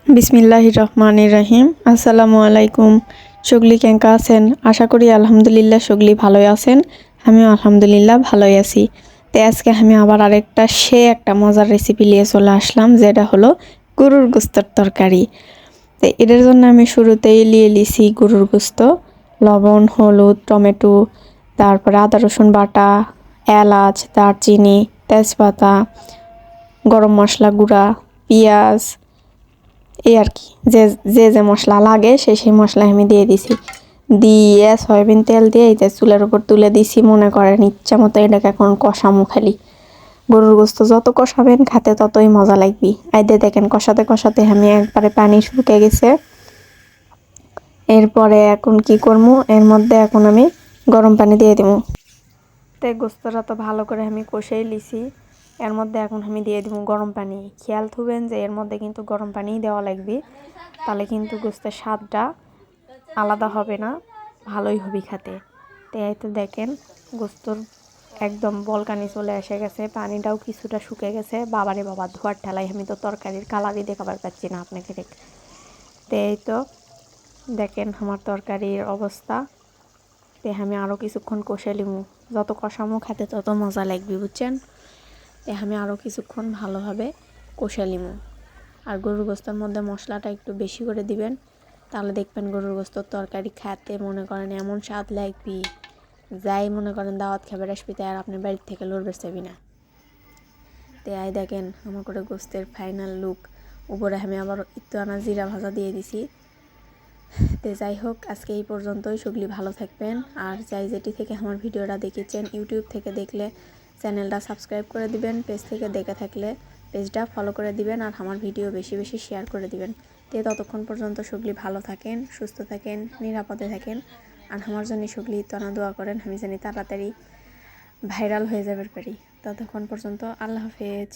বিসমিল্লাহির রহমানির রহিম। আসসালামু আলাইকুম। সগলি কেঙ্কা আছেন? আশা করি আলহামদুলিল্লাহ সগলি ভালোই আছেন। আমিও আলহামদুলিল্লাহ ভালোই আছি। তো আজকে আমি আবার আরেকটা একটা মজার রেসিপি নিয়ে চলে আসলাম, যেটা হলো গরুর গোস্তের তরকারি। তো এটার জন্য আমি শুরুতেই নিয়ে লিছি গরুর গোস্ত, লবণ, হলুদ, টমেটো, তারপরে আদা রসুন বাটা, এলাচ, দারচিনি, তেজপাতা, গরম মশলা গুঁড়া, পেঁয়াজ, এই আর কি যে যে যে মশলা লাগে সেই মশলা আমি দিয়ে দিছি। দিয়ে সয়াবিন তেল দিয়ে এই যে চুলের উপর তুলে দিছি। মনে করেন ইচ্ছা মতো এটাকে এখন কষামো খালি। গরুর গোস্ত যত কষাবেন খাতে ততই মজা লাগবে। আইতে দেখেন কষাতে কষাতে আমি একবারে পানি শুকিয়ে গেছে। এরপরে এখন কি করবো, এর মধ্যে এখন আমি গরম পানি দিয়ে দেবো। তো গোস্তটা তো ভালো করে আমি কষেই লিছি। এর মধ্যে এখন আমি দিয়ে দিব গরম পানি। খেয়াল থুবেন যে এর মধ্যে কিন্তু গরম পানিই দেওয়া লাগবে, তাহলে কিন্তু গোস্তের স্বাদটা আলাদা হবে না, ভালোই হবে খেতে। তো এই তো দেখেন গোস্তর একদম বলকানি চলে এসে গেছে, পানিটাও কিছুটা শুকে গেছে। বাবারে বাবা, ধোয়ার ঠেলায় আমি তো তরকারির কালারই দেখাবার পাচ্ছি না আপনাকে দেখ। তো এই তো দেখেন আমার তরকারির অবস্থা। তো আমি আরও কিছুক্ষণ কষে নিবো। যত কষামো খেতে তত মজা লাগবে, বুঝছেন। তো আমি আরও কিছুক্ষণ ভালোভাবে কষে নিবো। আর গরুর গোস্তের মধ্যে মশলাটা একটু বেশি করে দিবেন, তাহলে দেখবেন গরুর গোস্তর তরকারি খেতে মনে করেন এমন স্বাদ লাগবে, যাই মনে করেন দাওয়াত খাবার আসবি তাই আর আপনার বাড়ির থেকে লড়বে চাবি না। তো এই দেখেন আমার করে গোস্তের ফাইনাল লুক। উপরে আমি আবার একটু আনা জিরা ভাজা দিয়ে দিছি। তো যাই হোক, আজকে এই পর্যন্তই। সগলি ভালো থাকবেন। আর যাই যেটি থেকে আমার ভিডিওটা দেখেছেন, ইউটিউব থেকে দেখলে চ্যানেলটা সাবস্ক্রাইব করে দিবেন, পেজ থেকে দেখে থাকলে পেজটা ফলো করে দিবেন, আর আমার ভিডিও বেশি বেশি শেয়ার করে দিবেন। তো ততক্ষণ পর্যন্ত সগলি ভালো থাকেন, সুস্থ থাকেন, নিরাপদে থাকেন। আর আমার জন্য সগলি তনা দোয়া করেন, আমি জানি তাড়াতাড়ি ভাইরাল হয়ে যাবে পারি। ততক্ষণ পর্যন্ত আল্লাহ হাফেজ।